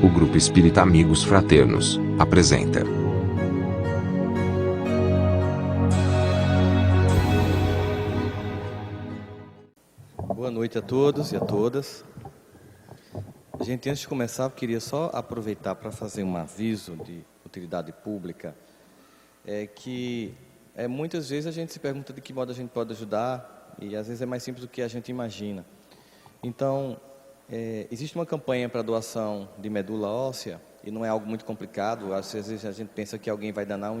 O Grupo Espírita Amigos Fraternos apresenta. Boa noite a todos e a todas. Gente, antes de começar, eu queria só aproveitar para fazer um aviso de utilidade pública. Muitas vezes a gente se pergunta de que modo a gente pode ajudar e às vezes é mais simples do que a gente imagina. Então, existe uma campanha para doação de medula óssea e não é algo muito complicado. Às vezes a gente pensa que alguém vai danar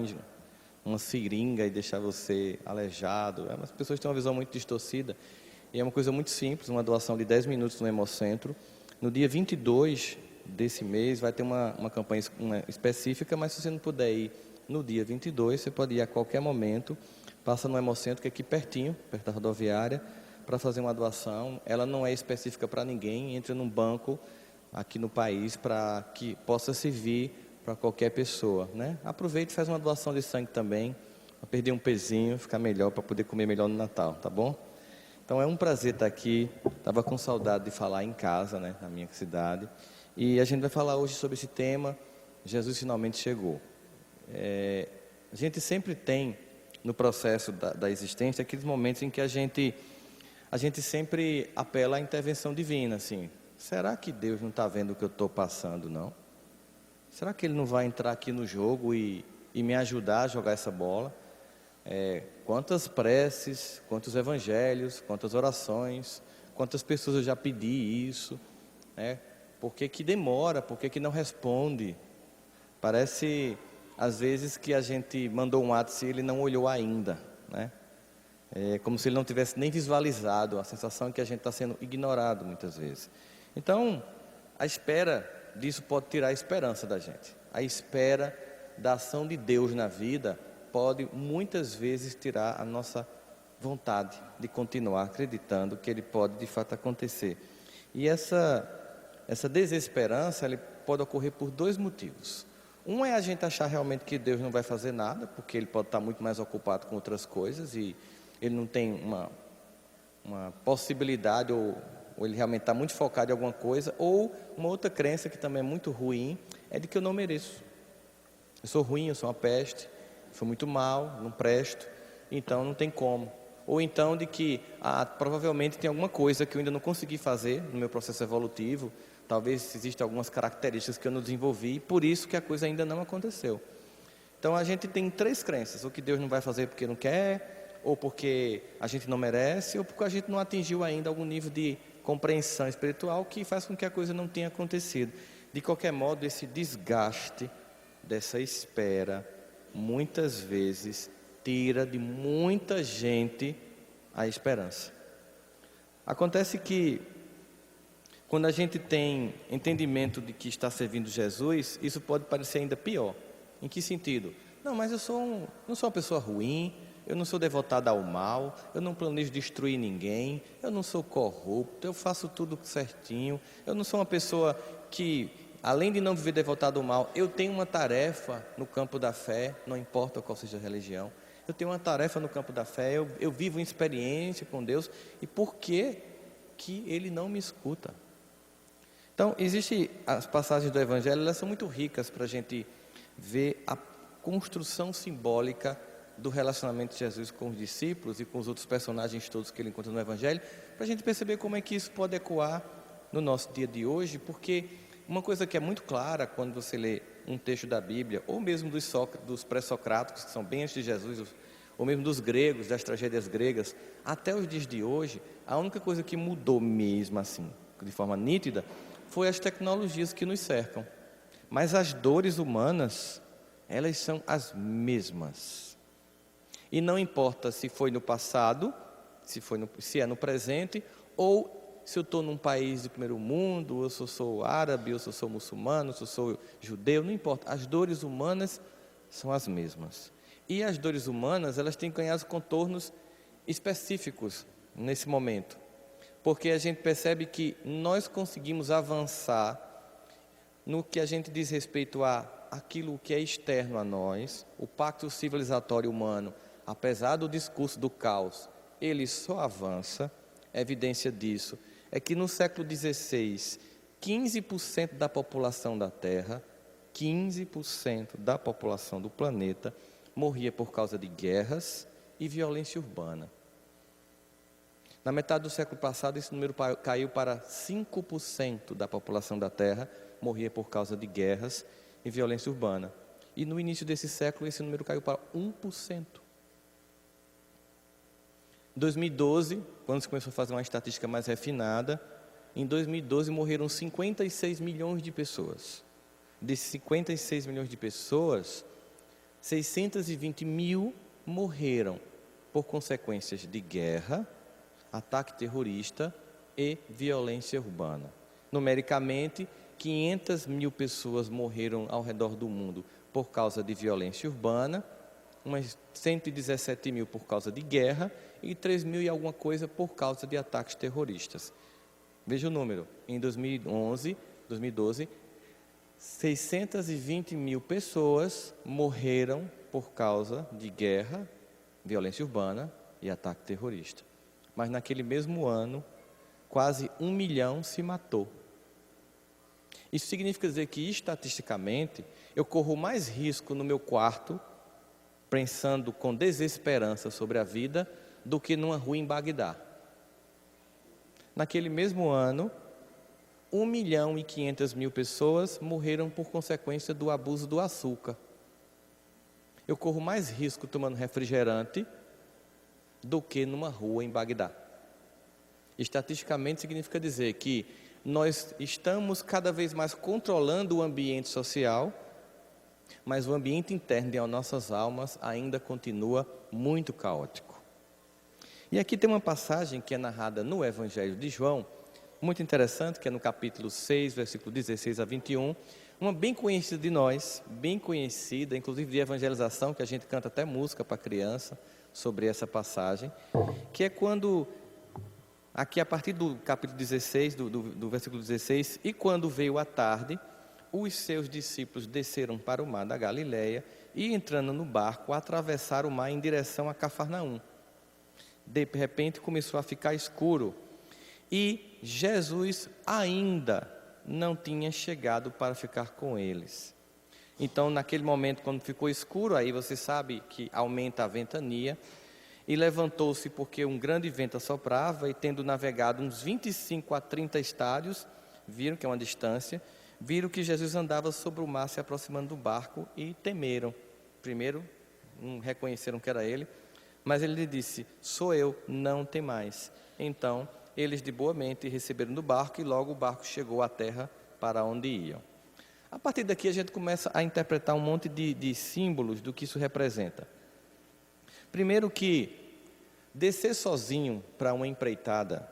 uma seringa e deixar você aleijado. As pessoas têm uma visão muito distorcida. E é uma coisa muito simples, uma doação de 10 minutos no Hemocentro. No dia 22 desse mês vai ter uma campanha específica, mas se você não puder ir no dia 22, você pode ir a qualquer momento. Passa no Hemocentro, que é aqui pertinho, perto da rodoviária, para fazer uma doação. Ela não é específica para ninguém, entra num banco aqui no país para que possa servir para qualquer pessoa, né? Aproveite e faz uma doação de sangue também, para perder um pezinho, ficar melhor, para poder comer melhor no Natal, tá bom? Então é um prazer estar aqui, estava com saudade de falar em casa, né, na minha cidade. E a gente vai falar hoje sobre esse tema, Jesus finalmente chegou. A gente sempre tem, no processo da existência, aqueles momentos em que a gente sempre apela à intervenção divina, assim. Será que Deus não está vendo o que eu estou passando, não? Será que Ele não vai entrar aqui no jogo e me ajudar a jogar essa bola? Quantas preces, quantos evangelhos, quantas orações, quantas pessoas eu já pedi isso, né? Por que demora, por que não responde? Parece, às vezes, que a gente mandou um WhatsApp e ele não olhou ainda, né? É como se ele não tivesse nem visualizado, a sensação é que a gente está sendo ignorado muitas vezes. Então, a espera disso pode tirar a esperança da gente. A espera da ação de Deus na vida pode muitas vezes tirar a nossa vontade de continuar acreditando que Ele pode de fato acontecer. E essa desesperança ela pode ocorrer por dois motivos. Um é a gente achar realmente que Deus não vai fazer nada, porque Ele pode estar muito mais ocupado com outras coisas e Ele não tem uma possibilidade ou Ele realmente está muito focado em alguma coisa. Ou uma outra crença que também é muito ruim é de que eu não mereço. Eu sou ruim, eu sou uma peste. Sou muito mal, não presto, então não tem como. Ou então de que provavelmente tem alguma coisa que eu ainda não consegui fazer no meu processo evolutivo, talvez existam algumas características que eu não desenvolvi, e por isso que a coisa ainda não aconteceu. Então a gente tem três crenças: ou que Deus não vai fazer porque não quer, ou porque a gente não merece, ou porque a gente não atingiu ainda algum nível de compreensão espiritual que faz com que a coisa não tenha acontecido. De qualquer modo, esse desgaste dessa espera muitas vezes tira de muita gente a esperança. Acontece que quando a gente tem entendimento de que está servindo Jesus, isso pode parecer ainda pior. Em que sentido? Não, mas eu não sou uma pessoa ruim, eu não sou devotado ao mal, eu não planejo destruir ninguém, eu não sou corrupto, eu faço tudo certinho, eu não sou uma pessoa que, além de não viver devotado ao mal, eu tenho uma tarefa no campo da fé, não importa qual seja a religião. Eu tenho uma tarefa no campo da fé, eu vivo uma experiência com Deus. E por que Ele não me escuta? Então, as passagens do Evangelho, elas são muito ricas para a gente ver a construção simbólica do relacionamento de Jesus com os discípulos e com os outros personagens todos que Ele encontra no Evangelho, para a gente perceber como é que isso pode ecoar no nosso dia de hoje, porque uma coisa que é muito clara quando você lê um texto da Bíblia, ou mesmo dos pré-socráticos, que são bem antes de Jesus, ou mesmo dos gregos, das tragédias gregas, até os dias de hoje, a única coisa que mudou mesmo assim, de forma nítida, foi as tecnologias que nos cercam. Mas as dores humanas, elas são as mesmas. E não importa se foi no passado, se é no presente, ou se eu estou num país do primeiro mundo, ou se eu sou árabe, ou se eu sou muçulmano, ou se eu sou judeu, não importa. As dores humanas são as mesmas. E as dores humanas, elas têm ganhado contornos específicos nesse momento. Porque a gente percebe que nós conseguimos avançar no que a gente diz respeito a aquilo que é externo a nós, o pacto civilizatório humano, apesar do discurso do caos, ele só avança. Evidência disso é que no século XVI 15% da população da Terra, 15% da população do planeta morria por causa de guerras e violência urbana. Na metade do século passado, esse número caiu para 5% da população da Terra morria por causa de guerras e violência urbana. E no início desse século, esse número caiu para 1%. Em 2012, quando se começou a fazer uma estatística mais refinada, em 2012 morreram 56 milhões de pessoas. Desses 56 milhões de pessoas, 620 mil morreram por consequências de guerra, ataque terrorista e violência urbana. Numericamente, 500 mil pessoas morreram ao redor do mundo por causa de violência urbana, umas 117 mil por causa de guerra e 3 mil e alguma coisa por causa de ataques terroristas. Veja o número, em 2012, 620 mil pessoas morreram por causa de guerra, violência urbana e ataque terrorista. Mas naquele mesmo ano, quase 1 milhão se matou. Isso significa dizer que, estatisticamente, eu corro mais risco no meu quarto, pensando com desesperança sobre a vida, do que numa rua em Bagdá. Naquele mesmo ano, 1 milhão e 500 mil pessoas morreram por consequência do abuso do açúcar. Eu corro mais risco tomando refrigerante do que numa rua em Bagdá. Estatisticamente significa dizer que nós estamos cada vez mais controlando o ambiente social, mas o ambiente interno de nossas almas ainda continua muito caótico. E aqui tem uma passagem que é narrada no Evangelho de João, muito interessante, que é no capítulo 6, versículo 16 a 21, uma bem conhecida de nós, bem conhecida, inclusive de evangelização, que a gente canta até música para criança sobre essa passagem, que é quando, aqui a partir do capítulo 16, do versículo 16, e quando veio a tarde, os seus discípulos desceram para o mar da Galileia e, entrando no barco, atravessaram o mar em direção a Cafarnaum. De repente começou a ficar escuro e Jesus ainda não tinha chegado para ficar com eles. Então, naquele momento, quando ficou escuro, aí você sabe que aumenta a ventania, e levantou-se porque um grande vento assoprava, e tendo navegado uns 25 a 30 estádios, viram que é uma distância, viram que Jesus andava sobre o mar se aproximando do barco e temeram. Primeiro, não reconheceram que era ele, mas ele lhe disse: sou eu, não temais. Então, eles de boa mente receberam do barco e logo o barco chegou à terra para onde iam. A partir daqui a gente começa a interpretar um monte de símbolos do que isso representa. Primeiro que descer sozinho para uma empreitada,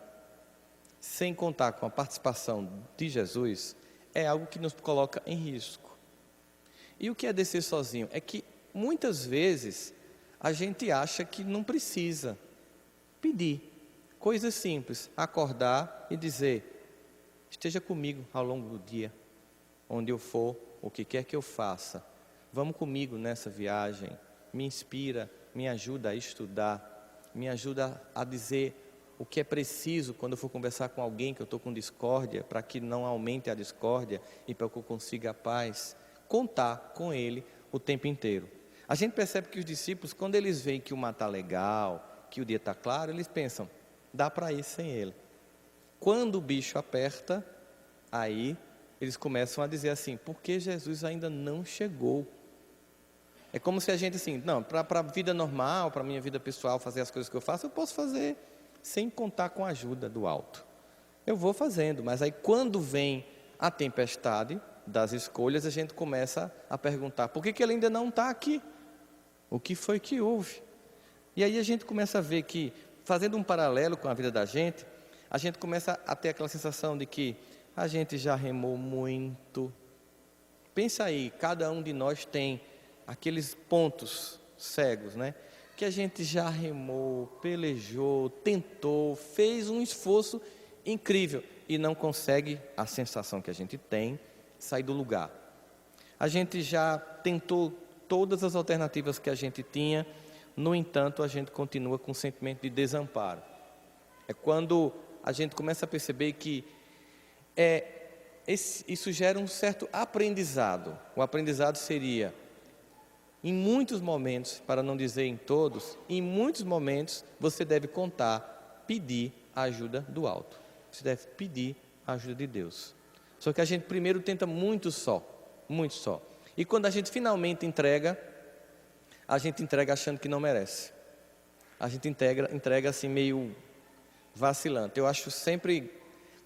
sem contar com a participação de Jesus, é algo que nos coloca em risco. E o que é descer sozinho? É que muitas vezes a gente acha que não precisa pedir. Coisas simples, acordar e dizer: esteja comigo ao longo do dia, onde eu for, o que quer que eu faça, vamos comigo nessa viagem, me inspira, me ajuda a estudar, me ajuda a dizer o que é preciso quando eu for conversar com alguém que eu estou com discórdia, para que não aumente a discórdia e para que eu consiga a paz. Contar com ele o tempo inteiro. A gente percebe que os discípulos, quando eles veem que o mar está legal, que o dia está claro, eles pensam: dá para ir sem ele. Quando o bicho aperta, aí eles começam a dizer assim: por que Jesus ainda não chegou? É como se a gente assim, não, para a vida normal, para a minha vida pessoal, fazer as coisas que eu faço, eu posso fazer sem contar com a ajuda do alto. Eu vou fazendo, mas aí quando vem a tempestade das escolhas, a gente começa a perguntar: por que ele ainda não está aqui? O que foi que houve? E aí a gente começa a ver que, fazendo um paralelo com a vida da gente, a gente começa a ter aquela sensação de que a gente já remou muito. Pensa aí, cada um de nós tem aqueles pontos cegos, né? Que a gente já remou, pelejou, tentou, fez um esforço incrível e não consegue, a sensação que a gente tem, sair do lugar. A gente já tentou todas as alternativas que a gente tinha, no entanto, a gente continua com um sentimento de desamparo. É quando a gente começa a perceber que isso gera um certo aprendizado. O aprendizado seria, em muitos momentos, para não dizer em todos, em muitos momentos você deve contar, pedir a ajuda do alto. Você deve pedir a ajuda de Deus. Só que a gente primeiro tenta muito só. E quando a gente finalmente entrega, a gente entrega achando que não merece. A gente entrega assim meio vacilante. Eu acho sempre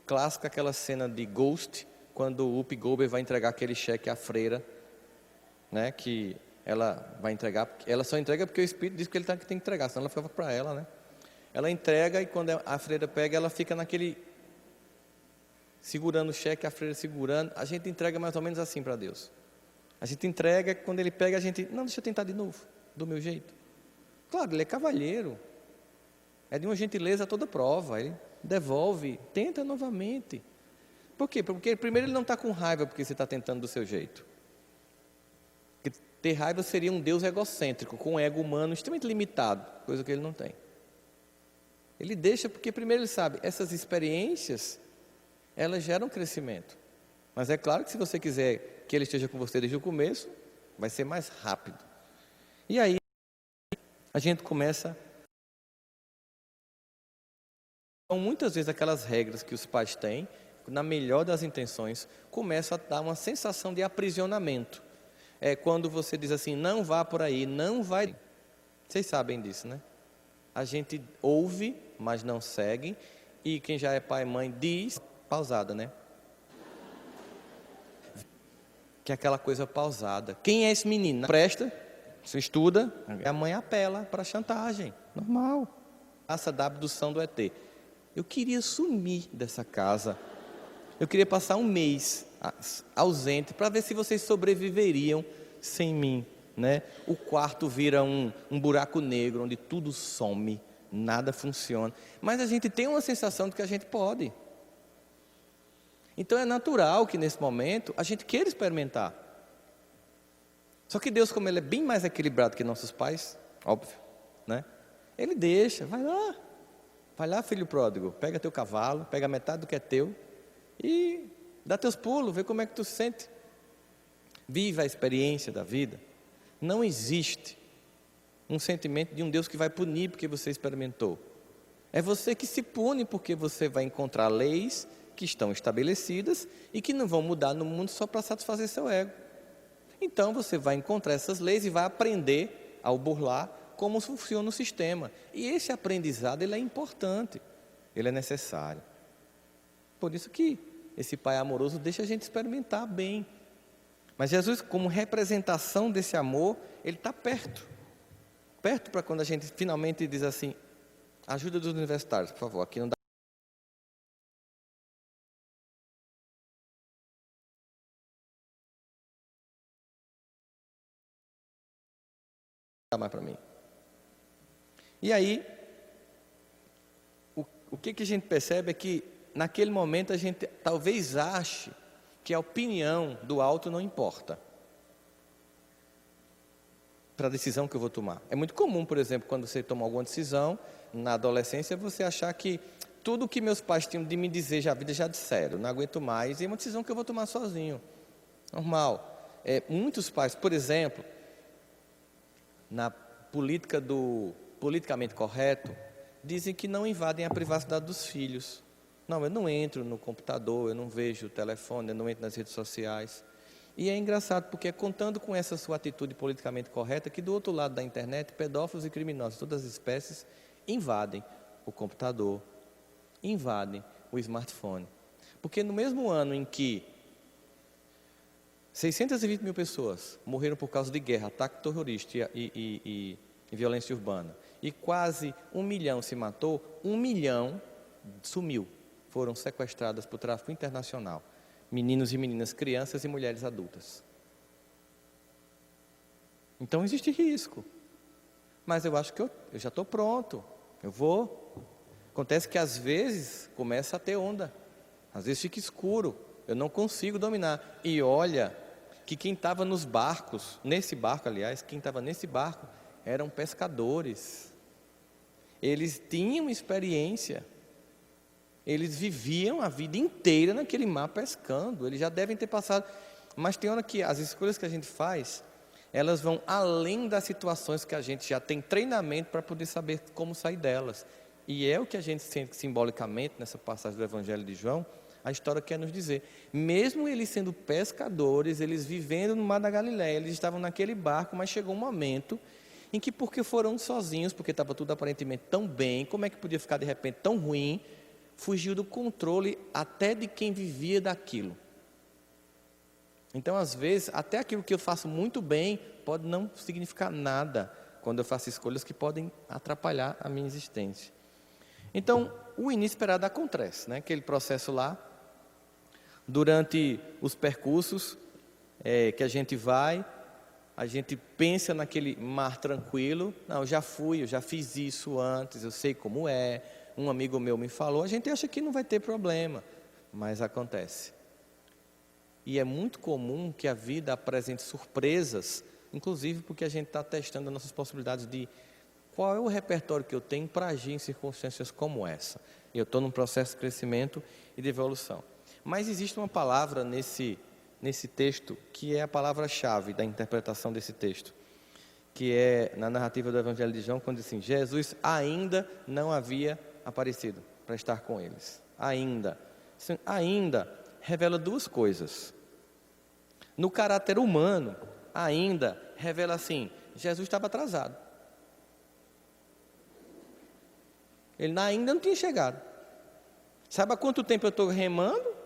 clássica aquela cena de Ghost, quando o Whoopi Goldberg vai entregar aquele cheque à freira, né, que ela vai entregar, ela só entrega porque o Espírito diz que ele tem que entregar, senão ela fica para ela, né? Ela entrega e quando a freira pega, ela fica naquele, segurando o cheque, a freira segurando. A gente entrega mais ou menos assim para Deus. A gente entrega, quando Ele pega, a gente, não, deixa eu tentar de novo, do meu jeito. Claro, Ele é cavalheiro, é de uma gentileza a toda prova, Ele devolve, tenta novamente. Por quê? Porque primeiro Ele não está com raiva porque você está tentando do seu jeito. Porque ter raiva seria um Deus egocêntrico, com um ego humano extremamente limitado, coisa que Ele não tem. Ele deixa porque primeiro Ele sabe, essas experiências, elas geram crescimento. Mas é claro que se você quiser que Ele esteja com você desde o começo, vai ser mais rápido. E aí, a gente começa... Então, muitas vezes aquelas regras que os pais têm, na melhor das intenções, começam a dar uma sensação de aprisionamento. É quando você diz assim, não vá por aí, não vai... Vocês sabem disso, né? A gente ouve, mas não segue. E quem já é pai e mãe diz, pausada, né? Que é aquela coisa pausada. Quem é esse menino? Não presta, você estuda, a mãe apela para chantagem. Normal. Essa da abdução do ET. Eu queria sumir dessa casa. Eu queria passar um mês ausente para ver se vocês sobreviveriam sem mim, né? O quarto vira um buraco negro onde tudo some, nada funciona. Mas a gente tem uma sensação de que a gente pode. Então é natural que nesse momento a gente queira experimentar. Só que Deus, como Ele é bem mais equilibrado que nossos pais, óbvio, né? Ele deixa, vai lá filho pródigo, pega teu cavalo, pega metade do que é teu e dá teus pulos, vê como é que tu se sente. Viva a experiência da vida. Não existe um sentimento de um Deus que vai punir porque você experimentou. É você que se pune porque você vai encontrar leis que estão estabelecidas e que não vão mudar no mundo só para satisfazer seu ego. Então você vai encontrar essas leis e vai aprender ao burlar como funciona o sistema. E esse aprendizado ele é importante, ele é necessário. Por isso que esse Pai amoroso deixa a gente experimentar bem. Mas Jesus, como representação desse amor, Ele está perto. Perto para quando a gente finalmente diz assim, ajuda dos universitários, por favor, aqui não dá mais para mim. E aí, o que a gente percebe é que, naquele momento, a gente talvez ache que a opinião do alto não importa para a decisão que eu vou tomar. É muito comum, por exemplo, quando você toma alguma decisão, na adolescência, você achar que tudo que meus pais tinham de me dizer, a vida já disseram, não aguento mais, e é uma decisão que eu vou tomar sozinho. Normal. Muitos pais, por exemplo, na política do politicamente correto, dizem que não invadem a privacidade dos filhos. Não, eu não entro no computador, eu não vejo o telefone, eu não entro nas redes sociais. E é engraçado, porque é contando com essa sua atitude politicamente correta, que do outro lado da internet, pedófilos e criminosos de todas as espécies invadem o computador, invadem o smartphone. Porque no mesmo ano em que 620 mil pessoas morreram por causa de guerra, ataque terrorista e violência urbana, e quase 1 milhão se matou, 1 milhão sumiu, foram sequestradas por tráfico internacional, meninos e meninas, crianças e mulheres adultas. Então existe risco, mas eu acho que eu já estou pronto, eu vou. Acontece que às vezes começa a ter onda, às vezes fica escuro, eu não consigo dominar. E olha que quem estava nos barcos, nesse barco aliás, quem estava nesse barco eram pescadores. Eles tinham experiência. Eles viviam a vida inteira naquele mar pescando. Eles já devem ter passado. Mas tem hora que as escolhas que a gente faz, elas vão além das situações que a gente já tem treinamento para poder saber como sair delas. E é o que a gente sente simbolicamente nessa passagem do Evangelho de João, a história quer nos dizer. Mesmo eles sendo pescadores, eles vivendo no mar da Galileia, eles estavam naquele barco, mas chegou um momento em que, porque foram sozinhos, porque estava tudo aparentemente tão bem, como é que podia ficar de repente tão ruim, fugiu do controle até de quem vivia daquilo. Então, às vezes, até aquilo que eu faço muito bem pode não significar nada quando eu faço escolhas que podem atrapalhar a minha existência. Então, o inesperado acontece, né? Aquele processo lá, durante os percursos que a gente vai, a gente pensa naquele mar tranquilo. Não, eu já fui, eu já fiz isso antes, eu sei como é, um amigo meu me falou, a gente acha que não vai ter problema, mas acontece. E é muito comum que a vida apresente surpresas, inclusive porque a gente está testando as nossas possibilidades de qual é o repertório que eu tenho para agir em circunstâncias como essa. Eu estou num processo de crescimento e de evolução. Mas existe uma palavra nesse texto que é a palavra-chave da interpretação desse texto, que é na narrativa do Evangelho de João, quando diz assim: Jesus ainda não havia aparecido para estar com eles. Ainda. Ainda revela duas coisas. No caráter humano, ainda revela assim: Jesus estava atrasado. Ele ainda não tinha chegado. Sabe há quanto tempo eu estou remando?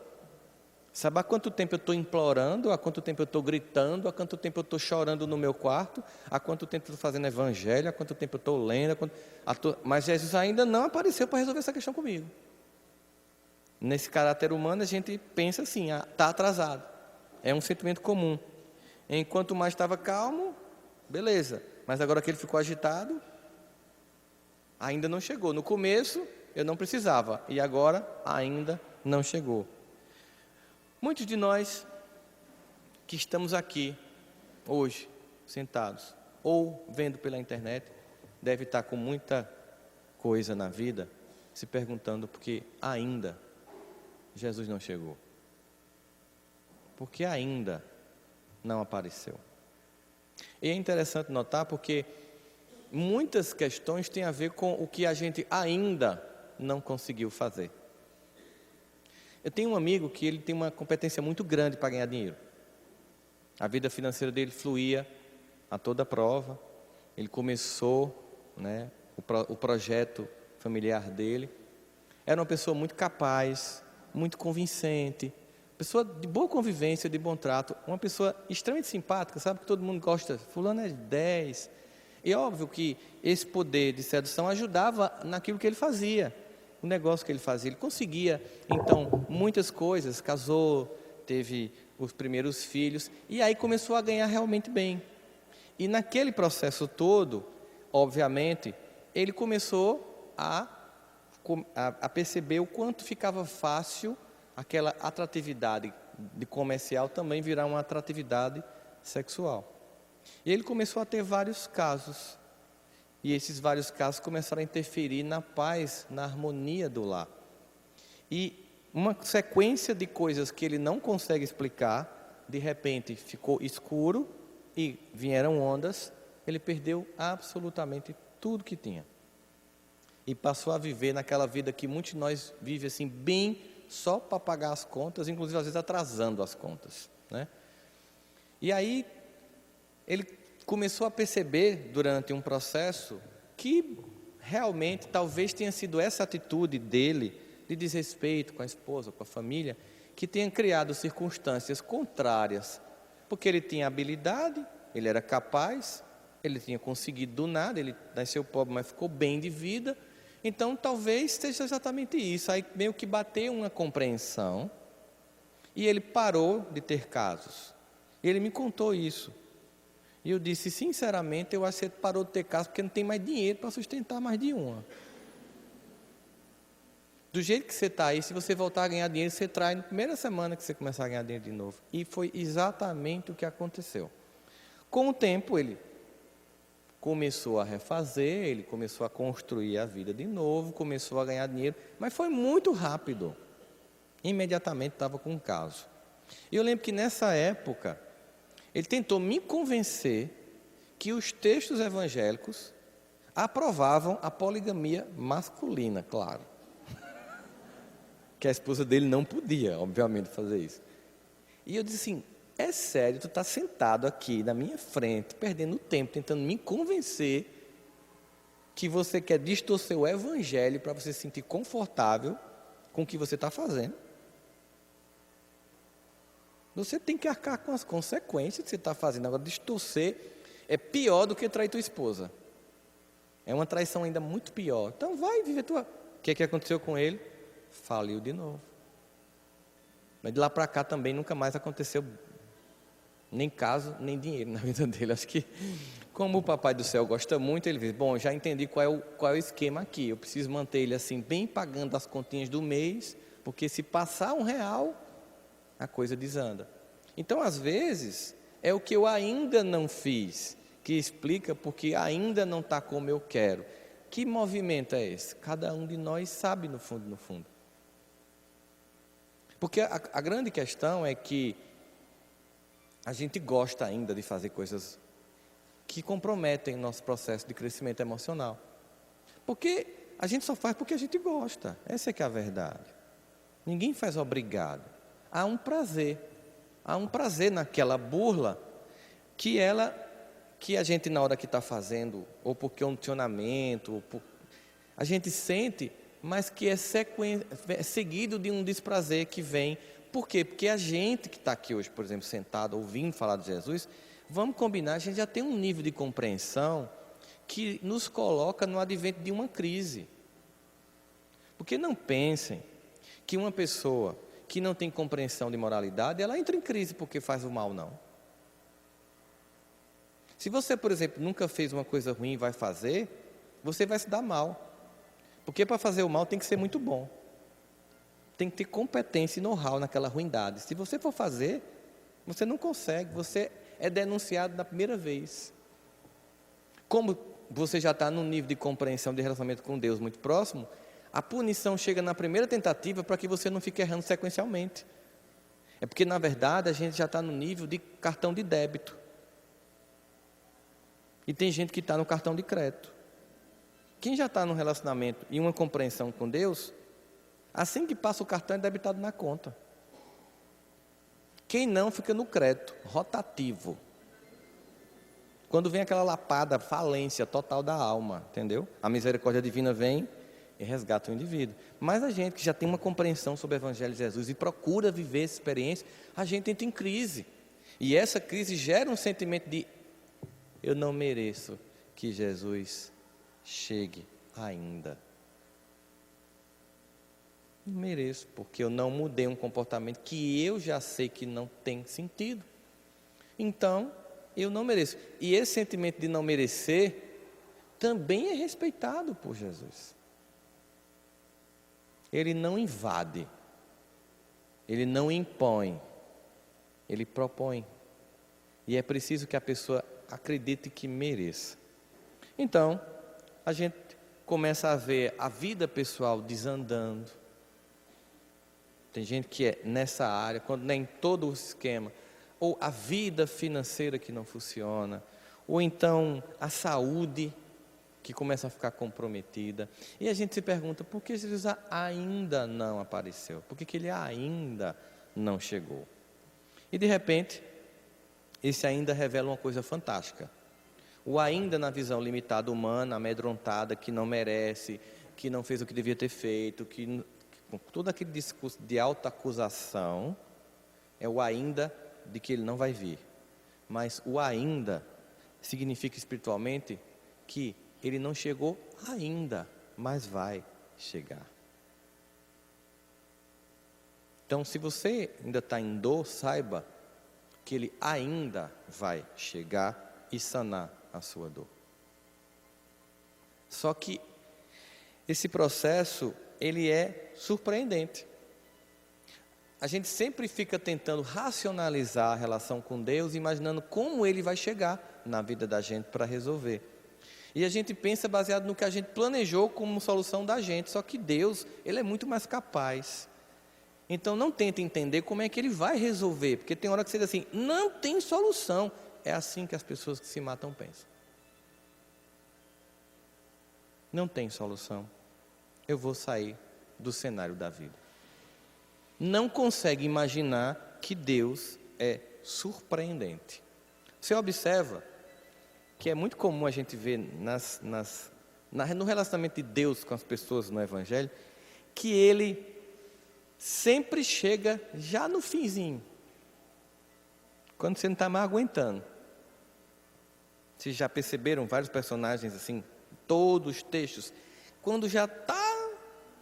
Sabe há quanto tempo eu estou implorando? Há quanto tempo eu estou gritando? Há quanto tempo eu estou chorando no meu quarto? Há quanto tempo eu estou fazendo evangelho? Há quanto tempo eu estou lendo? Mas Jesus ainda não apareceu para resolver essa questão comigo. Nesse caráter humano a gente pensa assim: está atrasado. É um sentimento comum. Enquanto mais estava calmo, beleza. Mas agora que ele ficou agitado, ainda não chegou. No começo eu não precisava, e agora ainda não chegou. Muitos de nós que estamos aqui hoje, sentados, ou vendo pela internet, deve estar com muita coisa na vida, se perguntando por que ainda Jesus não chegou. Por que ainda não apareceu? E é interessante notar porque muitas questões têm a ver com o que a gente ainda não conseguiu fazer. Eu tenho um amigo que ele tem uma competência muito grande para ganhar dinheiro. A vida financeira dele fluía a toda prova. Ele começou, o projeto familiar dele. Era uma pessoa muito capaz, muito convincente, pessoa de boa convivência, de bom trato, uma pessoa extremamente simpática, sabe que todo mundo gosta, fulano é 10. E é óbvio que esse poder de sedução ajudava naquilo que ele fazia, o negócio que ele fazia. Ele conseguia, então, muitas coisas, casou, teve os primeiros filhos, e aí começou a ganhar realmente bem. E naquele processo todo, obviamente, ele começou a perceber o quanto ficava fácil aquela atratividade de comercial também virar uma atratividade sexual. E ele começou a ter vários casos. E esses vários casos começaram a interferir na paz, na harmonia do lar. E uma sequência de coisas que ele não consegue explicar, de repente ficou escuro e vieram ondas, ele perdeu absolutamente tudo que tinha. E passou a viver naquela vida que muitos de nós vivem assim, bem só para pagar as contas, inclusive às vezes atrasando as contas, né? E aí ele começou a perceber durante um processo que realmente talvez tenha sido essa atitude dele de desrespeito com a esposa, com a família, que tenha criado circunstâncias contrárias, porque ele tinha habilidade, ele era capaz, ele tinha conseguido do nada, ele nasceu pobre, mas ficou bem de vida. Então talvez seja exatamente isso. Aí meio que bateu uma compreensão e ele parou de ter casos. Ele me contou isso. E eu disse, sinceramente, eu acho que você parou de ter casos porque não tem mais dinheiro para sustentar mais de uma. Do jeito que você está aí, se você voltar a ganhar dinheiro, você trai na primeira semana que você começar a ganhar dinheiro de novo. E foi exatamente o que aconteceu. Com o tempo, ele começou a refazer, ele começou a construir a vida de novo, começou a ganhar dinheiro, mas foi muito rápido. Imediatamente estava com um caso. E eu lembro que nessa época, ele tentou me convencer que os textos evangélicos aprovavam a poligamia masculina, claro. Que a esposa dele não podia, obviamente, fazer isso. E eu disse assim, é sério, tu está sentado aqui na minha frente, perdendo tempo, tentando me convencer que você quer distorcer o evangelho para você se sentir confortável com o que você está fazendo. Você tem que arcar com as consequências que você está fazendo. Agora, distorcer é pior do que trair tua esposa. É uma traição ainda muito pior. Então, vai viver tua... O que aconteceu com ele? Faliu de novo. Mas de lá para cá também nunca mais aconteceu nem caso, nem dinheiro na vida dele. Acho que, como o Papai do Céu gosta muito, ele diz, bom, já entendi qual é o esquema aqui. Eu preciso manter ele assim, bem pagando as continhas do mês, porque se passar R$1, a coisa desanda. Então, às vezes, é o que eu ainda não fiz, que explica porque ainda não está como eu quero. Que movimento é esse? Cada um de nós sabe no fundo, no fundo. Porque a grande questão é que a gente gosta ainda de fazer coisas que comprometem o nosso processo de crescimento emocional. Porque a gente só faz porque a gente gosta. Essa é que é a verdade. Ninguém faz obrigado. Há um prazer naquela burla que a gente na hora que está fazendo, ou por condicionamento, a gente sente, mas que é seguido de um desprazer que vem. Por quê? Porque a gente que está aqui hoje, por exemplo, sentado, ouvindo falar de Jesus, vamos combinar, a gente já tem um nível de compreensão que nos coloca no advento de uma crise. Porque não pensem que uma pessoa que não tem compreensão de moralidade, ela entra em crise porque faz o mal, não. Se você, por exemplo, nunca fez uma coisa ruim e vai fazer, você vai se dar mal. Porque para fazer o mal tem que ser muito bom. Tem que ter competência e know-how naquela ruindade. Se você for fazer, você não consegue, você é denunciado na primeira vez. Como você já está num nível de compreensão de relacionamento com Deus muito próximo, a punição chega na primeira tentativa para que você não fique errando sequencialmente. É porque, na verdade, a gente já está no nível de cartão de débito. E tem gente que está no cartão de crédito. Quem já está num relacionamento e uma compreensão com Deus, assim que passa o cartão é debitado na conta. Quem não fica no crédito, rotativo. Quando vem aquela lapada, falência total da alma, entendeu? A misericórdia divina vem e resgata o indivíduo. Mas a gente que já tem uma compreensão sobre o Evangelho de Jesus e procura viver essa experiência, a gente entra em crise. E essa crise gera um sentimento de eu não mereço que Jesus chegue ainda. Não mereço, porque eu não mudei um comportamento que eu já sei que não tem sentido. Então, eu não mereço. E esse sentimento de não merecer também é respeitado por Jesus. Ele não invade, ele não impõe, ele propõe. E é preciso que a pessoa acredite que mereça. Então, a gente começa a ver a vida pessoal desandando. Tem gente que é nessa área, quando nem todo o esquema, ou a vida financeira que não funciona, ou então a saúde que começa a ficar comprometida. E a gente se pergunta, por que Jesus ainda não apareceu? Por que ele ainda não chegou? E de repente, esse ainda revela uma coisa fantástica. O ainda na visão limitada humana, amedrontada, que não merece, que não fez o que devia ter feito, que com todo aquele discurso de autoacusação, é o ainda de que ele não vai vir. Mas o ainda significa espiritualmente que ele não chegou ainda, mas vai chegar. Então, se você ainda está em dor, saiba que ele ainda vai chegar e sanar a sua dor. Só que esse processo, ele é surpreendente. A gente sempre fica tentando racionalizar a relação com Deus, imaginando como ele vai chegar na vida da gente para resolver. E a gente pensa baseado no que a gente planejou como solução da gente. Só que Deus, Ele é muito mais capaz. Então não tenta entender como é que Ele vai resolver. Porque tem hora que você diz assim, não tem solução. É assim que as pessoas que se matam pensam. Não tem solução. Eu vou sair do cenário da vida. Não consegue imaginar que Deus é surpreendente. Você observa que é muito comum a gente ver no relacionamento de Deus com as pessoas no Evangelho, que Ele sempre chega já no finzinho, quando você não está mais aguentando. Vocês já perceberam vários personagens assim, todos os textos, quando já está...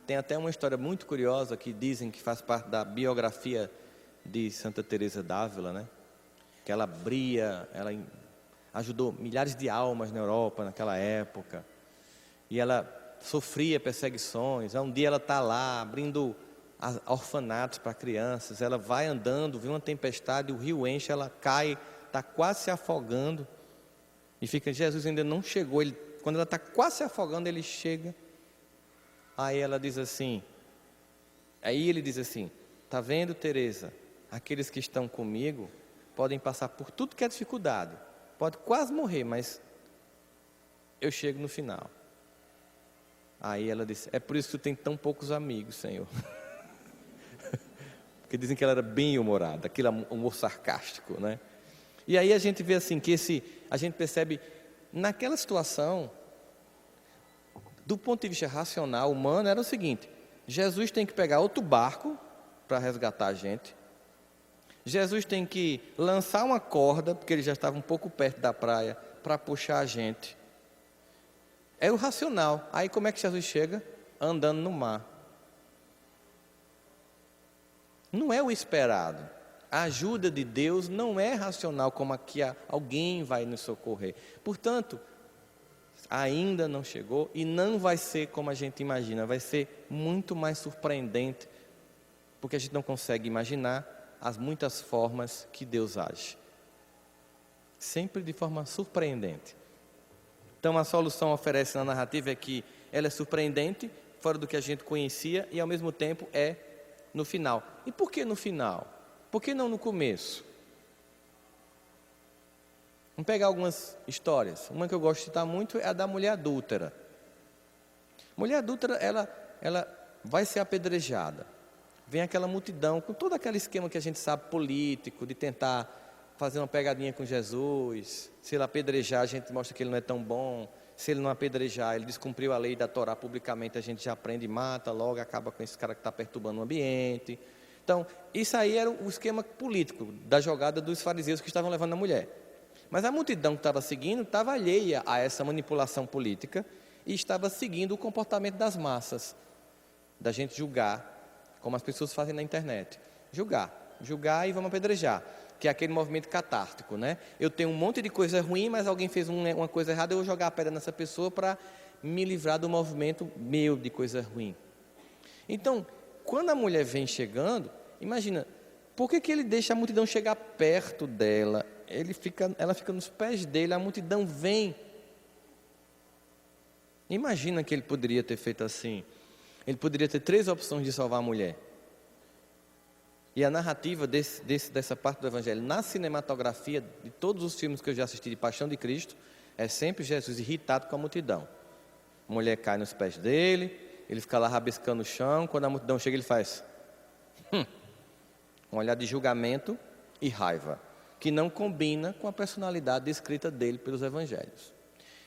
Tem até uma história muito curiosa que dizem que faz parte da biografia de Santa Teresa d'Ávila, né? Que ela ajudou milhares de almas na Europa naquela época, e ela sofria perseguições. Um dia ela está lá abrindo orfanatos para crianças, ela vai andando, vê uma tempestade, o rio enche, ela cai, está quase se afogando, e fica, Jesus ainda não chegou. Quando ela está quase se afogando, ele chega. Aí ele diz assim, está vendo, Teresa, aqueles que estão comigo podem passar por tudo que é dificuldade, pode quase morrer, mas eu chego no final. Aí ela disse, é por isso que tu tem tão poucos amigos, Senhor. Porque dizem que ela era bem humorada, aquele humor sarcástico, né? E aí a gente vê assim, a gente percebe, naquela situação, do ponto de vista racional, humano, era o seguinte, Jesus tem que pegar outro barco para resgatar a gente, Jesus tem que lançar uma corda, porque ele já estava um pouco perto da praia, para puxar a gente. É o racional. Aí como é que Jesus chega? Andando no mar. Não é o esperado. A ajuda de Deus não é racional, como aqui alguém vai nos socorrer. Portanto, ainda não chegou e não vai ser como a gente imagina. Vai ser muito mais surpreendente, porque a gente não consegue imaginar as muitas formas que Deus age. Sempre de forma surpreendente. Então a solução oferece na narrativa é que ela é surpreendente, fora do que a gente conhecia, e ao mesmo tempo é no final. E por que no final? Por que não no começo? Vamos pegar algumas histórias. Uma que eu gosto de citar muito é a da mulher adúltera. Mulher adúltera, ela vai ser apedrejada. Vem aquela multidão, com todo aquele esquema que a gente sabe político, de tentar fazer uma pegadinha com Jesus. Se ele apedrejar, a gente mostra que ele não é tão bom. Se ele não apedrejar, ele descumpriu a lei da Torá publicamente, a gente já prende e mata, logo acaba com esse cara que está perturbando o ambiente. Então, isso aí era o esquema político da jogada dos fariseus que estavam levando a mulher. Mas a multidão que estava seguindo estava alheia a essa manipulação política e estava seguindo o comportamento das massas, da gente julgar, como as pessoas fazem na internet. Julgar e vamos apedrejar, que é aquele movimento catártico, né? Eu tenho um monte de coisa ruim, mas alguém fez uma coisa errada, eu vou jogar a pedra nessa pessoa para me livrar do movimento meu de coisa ruim. Então, quando a mulher vem chegando, imagina, por que ele deixa a multidão chegar perto dela? Ela fica nos pés dele, a multidão vem. Imagina que ele poderia ter feito assim. Ele poderia ter 3 opções de salvar a mulher. E a narrativa dessa parte do Evangelho, na cinematografia de todos os filmes que eu já assisti de Paixão de Cristo, é sempre Jesus irritado com a multidão. A mulher cai nos pés dele, ele fica lá rabiscando o chão, quando a multidão chega ele faz um olhar de julgamento e raiva, que não combina com a personalidade descrita dele pelos Evangelhos.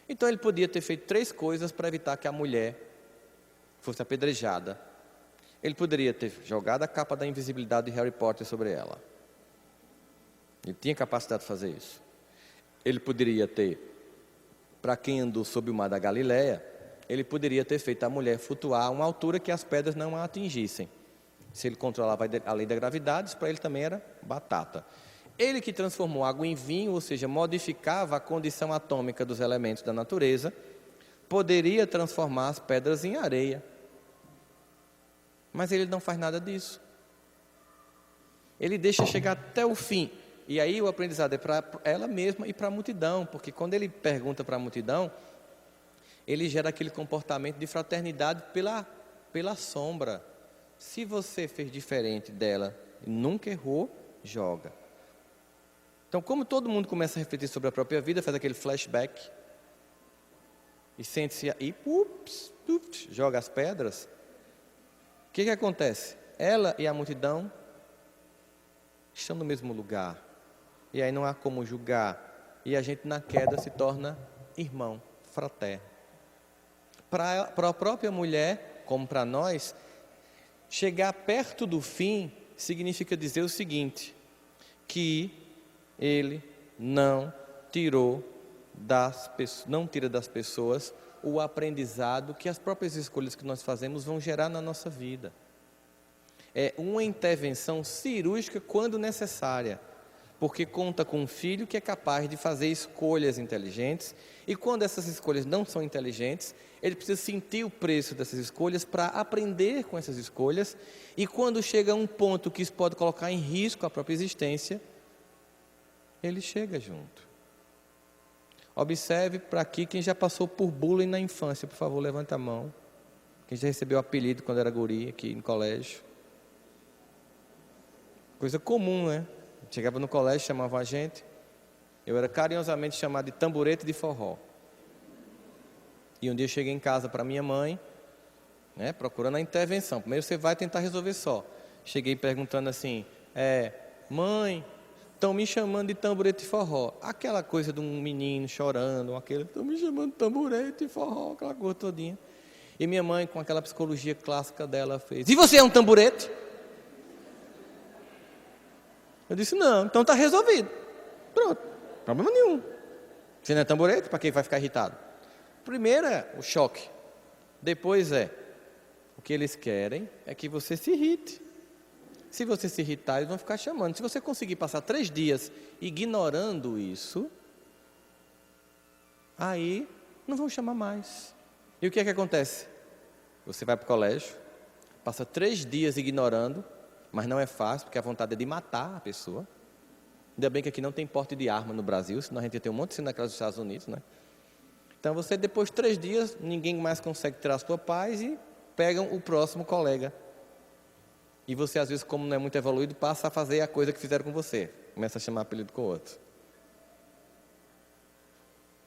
Então ele podia ter feito 3 coisas para evitar que a mulher fosse apedrejada. Ele poderia ter jogado a capa da invisibilidade de Harry Potter sobre ela. Ele tinha capacidade de fazer isso. Ele poderia ter, para quem andou sob o mar da Galileia, ele poderia ter feito a mulher flutuar a uma altura que as pedras não a atingissem. Se ele controlava a lei da gravidade, isso para ele também era batata. Ele que transformou água em vinho, ou seja, modificava a condição atômica dos elementos da natureza, poderia transformar as pedras em areia. Mas ele não faz nada disso. Ele deixa chegar até o fim. E aí o aprendizado é para ela mesma e para a multidão, porque quando ele pergunta para a multidão, ele gera aquele comportamento de fraternidade pela sombra. Se você fez diferente dela e nunca errou, joga. Então, como todo mundo começa a refletir sobre a própria vida, faz aquele flashback e sente-se aí, joga as pedras, o que acontece? Ela e a multidão estão no mesmo lugar, e aí não há como julgar, e a gente na queda se torna irmão, fraterno. Para a própria mulher, como para nós, chegar perto do fim significa dizer o seguinte, que ele não tira das pessoas o aprendizado que as próprias escolhas que nós fazemos vão gerar na nossa vida. É uma intervenção cirúrgica quando necessária, porque conta com um filho que é capaz de fazer escolhas inteligentes, e quando essas escolhas não são inteligentes, ele precisa sentir o preço dessas escolhas para aprender com essas escolhas, e quando chega a um ponto que isso pode colocar em risco a própria existência, ele chega junto. Observe para aqui quem já passou por bullying na infância, por favor, levanta a mão. Quem já recebeu apelido quando era guri aqui no colégio. Coisa comum, né? Chegava no colégio, chamavam a gente. Eu era carinhosamente chamado de tamborete de forró. E um dia eu cheguei em casa para minha mãe, né, procurando a intervenção. Primeiro você vai tentar resolver só. Cheguei perguntando assim, mãe, estão me chamando de tamborete de forró. Aquela coisa de um menino chorando, estão me chamando de tamborete de forró, aquela coisa todinha. E minha mãe, com aquela psicologia clássica dela, fez, e você é um tamborete? Eu disse, não, então está resolvido. Pronto, problema nenhum. Você não é tamborete, para quem vai ficar irritado? Primeiro é o choque. Depois o que eles querem é que você se irrite. Se você se irritar, eles vão ficar chamando. Se você conseguir passar 3 dias ignorando isso, aí não vão chamar mais. E o que é que acontece? Você vai para o colégio, passa 3 dias ignorando, mas não é fácil, porque a vontade é de matar a pessoa. Ainda bem que aqui não tem porte de arma no Brasil, senão a gente ia ter um monte de cena naquelas dos Estados Unidos, né? Então você, depois de 3 dias, ninguém mais consegue tirar a sua paz e pegam o próximo colega. E você, às vezes, como não é muito evoluído, passa a fazer a coisa que fizeram com você. Começa a chamar apelido com o outro.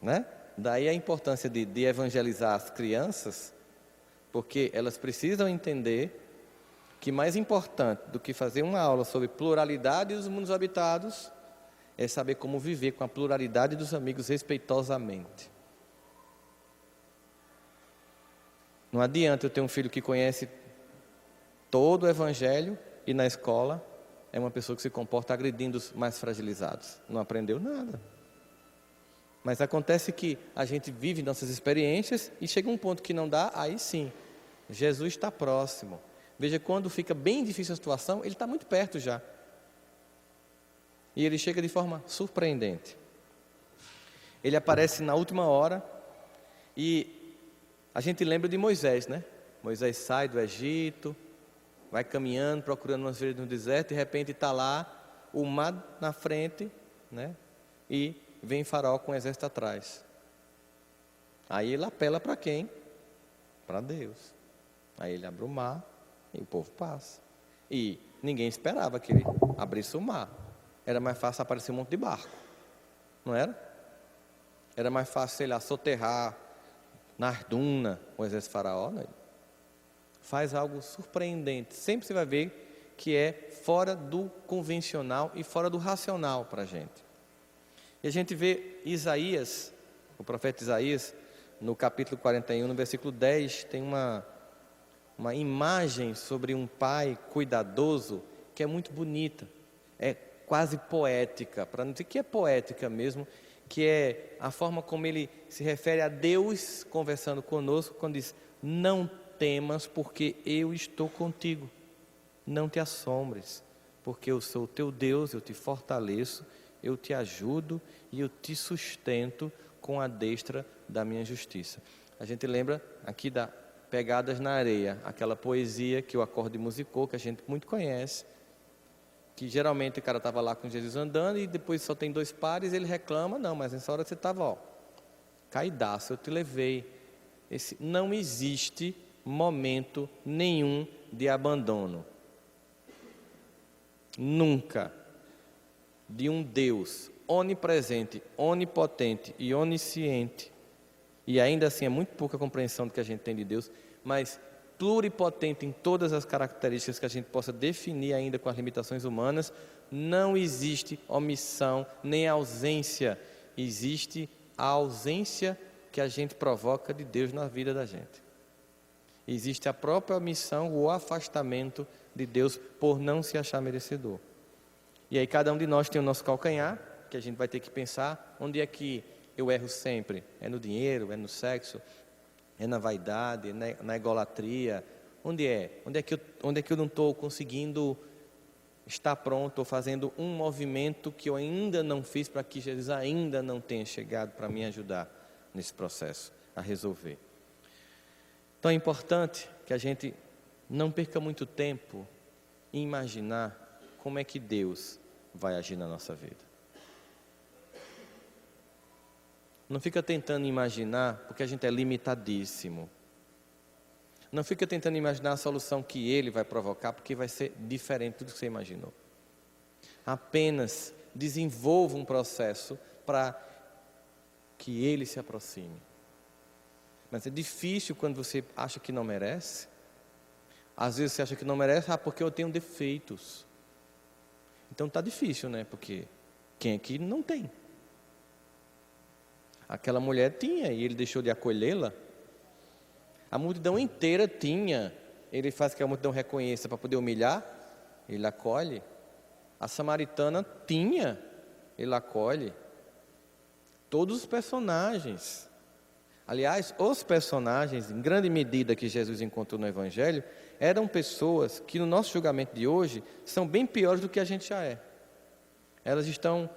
Né? Daí a importância de evangelizar as crianças, porque elas precisam entender que mais importante do que fazer uma aula sobre pluralidade dos mundos habitados, é saber como viver com a pluralidade dos amigos respeitosamente. Não adianta eu ter um filho que conhece todo o evangelho e na escola é uma pessoa que se comporta agredindo os mais fragilizados. Não aprendeu nada. Mas acontece que a gente vive nossas experiências e chega um ponto que não dá, aí sim, Jesus está próximo. Veja, quando fica bem difícil a situação, ele está muito perto já. E ele chega de forma surpreendente. Ele aparece na última hora e a gente lembra de Moisés, né? Moisés sai do Egito, vai caminhando, procurando umas veredas no deserto, de repente está lá, o mar na frente, né? E vem Faraó com o exército atrás. Aí ele apela para quem? Para Deus. Aí ele abre o mar e o povo passa. E ninguém esperava que ele abrisse o mar. Era mais fácil aparecer um monte de barco, não era? Era mais fácil, sei lá, soterrar nas dunas o exército Faraó, né? Faz algo surpreendente. Sempre você vai ver que é fora do convencional e fora do racional para a gente. E a gente vê Isaías, o profeta Isaías, no capítulo 41, no versículo 10, tem uma imagem sobre um pai cuidadoso que é muito bonita, é quase poética, para não dizer que é poética mesmo, que é a forma como ele se refere a Deus conversando conosco, quando diz, não temas porque eu estou contigo, não te assombres, porque eu sou o teu Deus, eu te fortaleço, eu te ajudo e eu te sustento com a destra da minha justiça. A gente lembra aqui da Pegadas na Areia, aquela poesia que o Acorde musicou, que a gente muito conhece, que geralmente o cara estava lá com Jesus andando e depois só tem 2 pares, ele reclama, não, mas nessa hora você estava, caidaço, eu te levei, não existe momento nenhum de abandono. Nunca. De um Deus onipresente, onipotente e onisciente, e ainda assim é muito pouca a compreensão do que a gente tem de Deus, mas pluripotente em todas as características que a gente possa definir ainda com as limitações humanas, não existe omissão nem ausência, existe a ausência que a gente provoca de Deus na vida da gente. Existe a própria omissão, o afastamento de Deus por não se achar merecedor. E aí cada um de nós tem o nosso calcanhar, que a gente vai ter que pensar, onde é que eu erro sempre? É no dinheiro, é no sexo, é na vaidade, é na egolatria? Onde é? Onde é que eu não estou conseguindo estar pronto ou fazendo um movimento que eu ainda não fiz para que Jesus ainda não tenha chegado para me ajudar nesse processo a resolver? Então é importante que a gente não perca muito tempo em imaginar como é que Deus vai agir na nossa vida. Não fica tentando imaginar, porque a gente é limitadíssimo. Não fica tentando imaginar a solução que Ele vai provocar, porque vai ser diferente do que você imaginou. Apenas desenvolva um processo para que Ele se aproxime. Mas é difícil quando você acha que não merece. Às vezes você acha que não merece, porque eu tenho defeitos. Então está difícil, né? Porque quem aqui não tem? Aquela mulher tinha e ele deixou de acolhê-la. A multidão inteira tinha. Ele faz que a multidão reconheça para poder humilhar. Ele acolhe. A samaritana tinha. Ele acolhe. Todos os personagens. Aliás, os personagens, em grande medida que Jesus encontrou no Evangelho, eram pessoas que no nosso julgamento de hoje são bem piores do que a gente já é. Elas estão,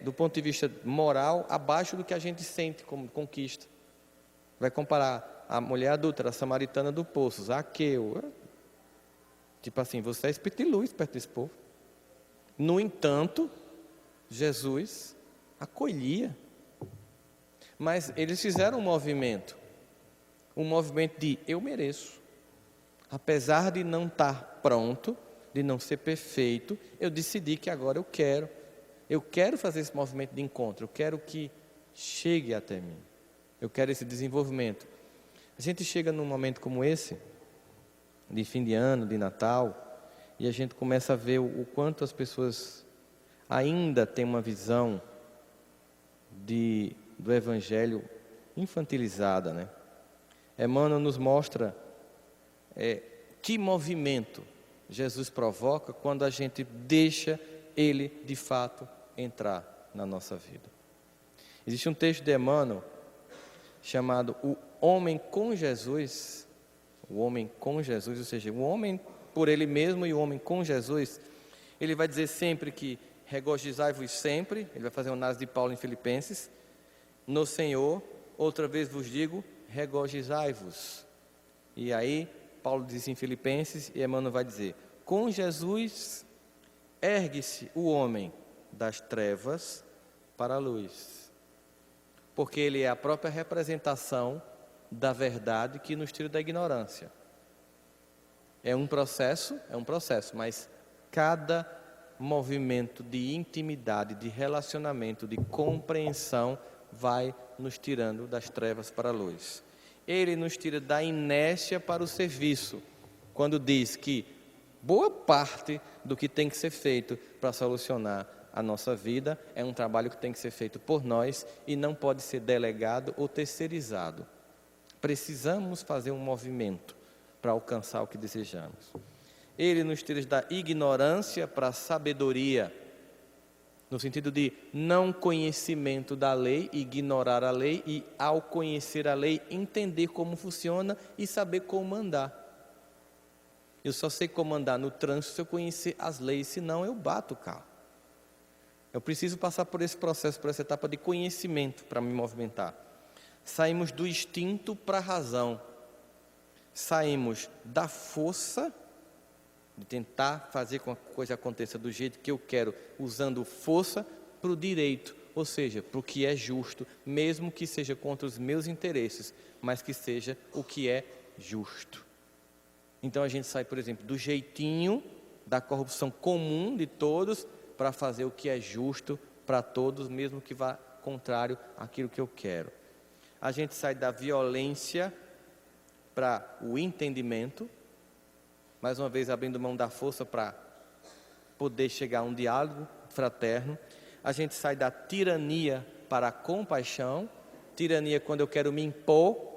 do ponto de vista moral, abaixo do que a gente sente como conquista. Vai comparar a mulher adúltera, a samaritana do poço, Zaqueu. Tipo assim, você é espírito de luz perto desse povo. No entanto, Jesus acolhia. Mas eles fizeram um movimento de eu mereço. Apesar de não estar pronto, de não ser perfeito, eu decidi que agora eu quero fazer esse movimento de encontro, eu quero que chegue até mim, eu quero esse desenvolvimento. A gente chega num momento como esse, de fim de ano, de Natal, e a gente começa a ver o quanto as pessoas ainda têm uma visão do Evangelho infantilizada, né? Emmanuel nos mostra que movimento Jesus provoca quando a gente deixa Ele de fato entrar na nossa vida. Existe um texto de Emmanuel chamado O Homem com Jesus. O Homem com Jesus, ou seja, o homem por ele mesmo e o homem com Jesus. Ele vai dizer sempre que regozijai-vos sempre. Ele vai fazer uma análise de Paulo em Filipenses. No Senhor, outra vez vos digo, regozijai-vos. E aí Paulo diz em Filipenses, e Emmanuel vai dizer: com Jesus ergue-se o homem das trevas para a luz, porque ele é a própria representação da verdade que nos tira da ignorância. É um processo, mas cada movimento de intimidade, de relacionamento, de compreensão vai nos tirando das trevas para a luz. Ele nos tira da inércia para o serviço, quando diz que boa parte do que tem que ser feito para solucionar a nossa vida é um trabalho que tem que ser feito por nós e não pode ser delegado ou terceirizado. Precisamos fazer um movimento para alcançar o que desejamos. Ele nos tira da ignorância para a sabedoria, no sentido de não conhecimento da lei, ignorar a lei, e ao conhecer a lei, entender como funciona e saber como andar. Eu só sei como andar no trânsito se eu conhecer as leis, senão eu bato o carro. Eu preciso passar por esse processo, por essa etapa de conhecimento para me movimentar. Saímos do instinto para a razão. Saímos da força, de tentar fazer com que a coisa aconteça do jeito que eu quero, usando força, para o direito, ou seja, para o que é justo, mesmo que seja contra os meus interesses, mas que seja o que é justo. Então a gente sai, por exemplo, do jeitinho da corrupção comum de todos para fazer o que é justo para todos, mesmo que vá contrário àquilo que eu quero. A gente sai da violência para o entendimento, mais uma vez abrindo mão da força para poder chegar a um diálogo fraterno. A gente sai da tirania para a compaixão. Tirania é quando eu quero me impor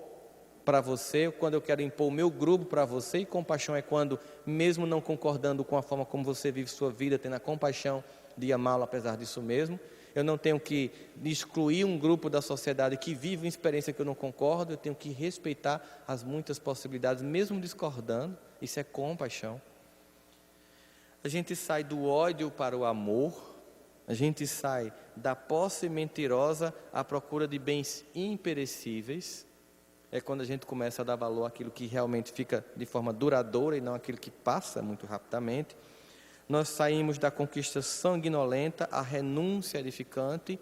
para você, quando eu quero impor o meu grupo para você, e compaixão é quando, mesmo não concordando com a forma como você vive sua vida, tendo a compaixão de amá-lo apesar disso mesmo. Eu não tenho que excluir um grupo da sociedade que vive uma experiência que eu não concordo, eu tenho que respeitar as muitas possibilidades, mesmo discordando. Isso é compaixão. A gente sai do ódio para o amor. A gente sai da posse mentirosa à procura de bens imperecíveis. É quando a gente começa a dar valor àquilo que realmente fica de forma duradoura e não aquilo que passa muito rapidamente. Nós saímos da conquista sanguinolenta à renúncia edificante.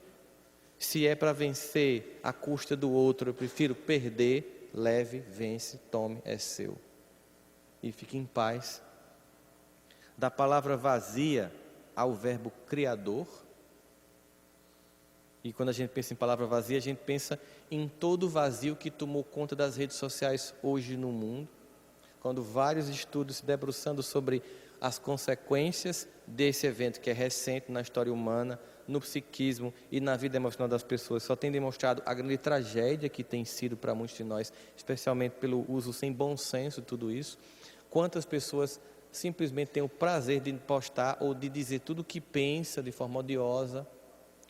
Se é para vencer à custa do outro, eu prefiro perder. Leve, vence, tome, é seu. E fique em paz. Da palavra vazia ao verbo criador. E quando a gente pensa em palavra vazia, a gente pensa em todo o vazio que tomou conta das redes sociais hoje no mundo. Quando vários estudos se debruçando sobre as consequências desse evento que é recente na história humana, no psiquismo e na vida emocional das pessoas, só tem demonstrado a grande tragédia que tem sido para muitos de nós, especialmente pelo uso sem bom senso de tudo isso. Quantas pessoas simplesmente têm o prazer de postar ou de dizer tudo o que pensa de forma odiosa,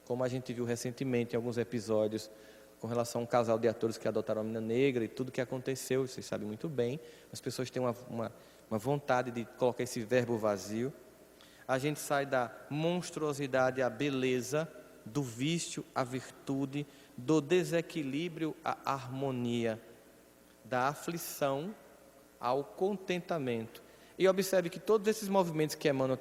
como a gente viu recentemente em alguns episódios, com relação a um casal de atores que adotaram uma menina negra e tudo o que aconteceu, vocês sabem muito bem. As pessoas têm uma vontade de colocar esse verbo vazio. A gente sai da monstruosidade à beleza, do vício à virtude, do desequilíbrio à harmonia, da aflição ao contentamento. E observe que todos esses movimentos que Emmanuel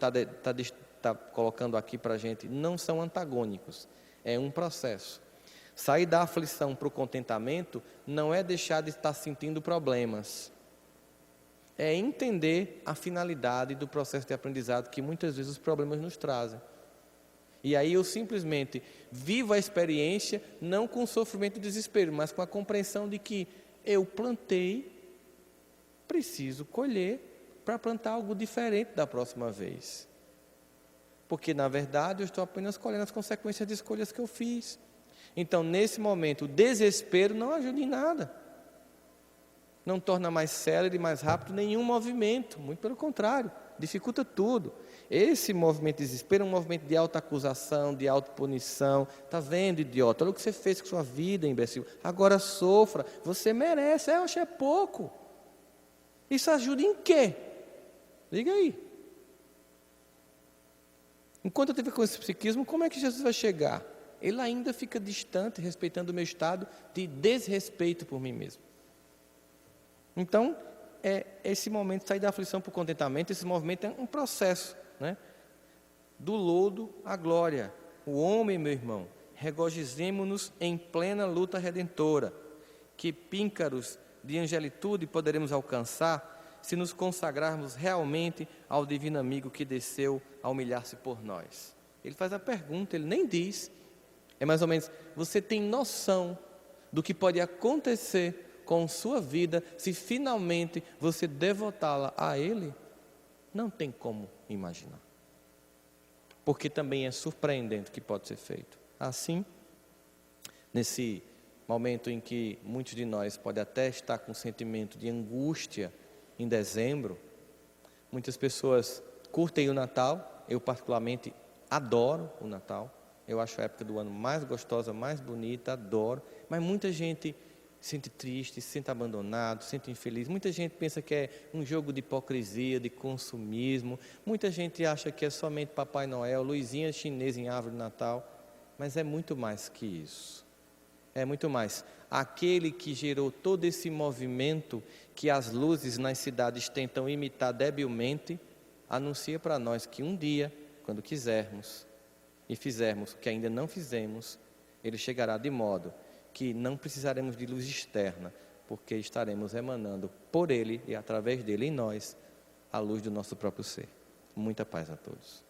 está colocando aqui para a gente não são antagônicos, é um processo. Sair da aflição para o contentamento não é deixar de estar sentindo problemas, é entender a finalidade do processo de aprendizado que muitas vezes os problemas nos trazem. E aí eu simplesmente vivo a experiência não com sofrimento e desespero, mas com a compreensão de que eu plantei, preciso colher para plantar algo diferente da próxima vez. Porque na verdade eu estou apenas colhendo as consequências de escolhas que eu fiz. Então nesse momento o desespero não ajuda em nada. Não torna mais célere, mais rápido nenhum movimento, muito pelo contrário, dificulta tudo. Esse movimento de desespero é um movimento de autoacusação, de autopunição. Está vendo, idiota? Olha o que você fez com sua vida, imbecil. Agora sofra, você merece. Eu achei pouco. Isso ajuda em quê? Diga aí. Enquanto eu estiver com esse psiquismo, como é que Jesus vai chegar? Ele ainda fica distante, respeitando o meu estado de desrespeito por mim mesmo. Então, esse momento de sair da aflição para o contentamento, esse movimento é um processo, né? Do lodo à glória. O homem, meu irmão, regozijemo-nos em plena luta redentora. Que píncaros de angelitude poderemos alcançar se nos consagrarmos realmente ao divino amigo que desceu a humilhar-se por nós. Ele faz a pergunta, ele nem diz. É mais ou menos, você tem noção do que pode acontecer com sua vida se finalmente você devotá-la a Ele? Não tem como imaginar. Porque também é surpreendente o que pode ser feito. Assim, nesse momento em que muitos de nós podem até estar com sentimento de angústia em dezembro, muitas pessoas curtem o Natal. Eu particularmente adoro o Natal. Eu acho a época do ano mais gostosa, mais bonita, adoro. Mas muita gente se sente triste, se sente abandonado, se sente infeliz. Muita gente pensa que é um jogo de hipocrisia, de consumismo. Muita gente acha que é somente Papai Noel, luzinha chinesa em árvore de Natal. Mas é muito mais que isso. É muito mais. Aquele que gerou todo esse movimento que as luzes nas cidades tentam imitar debilmente, anuncia para nós que um dia, quando quisermos, e fizermos o que ainda não fizemos, ele chegará de modo que não precisaremos de luz externa, porque estaremos emanando por ele e através dele em nós a luz do nosso próprio ser. Muita paz a todos.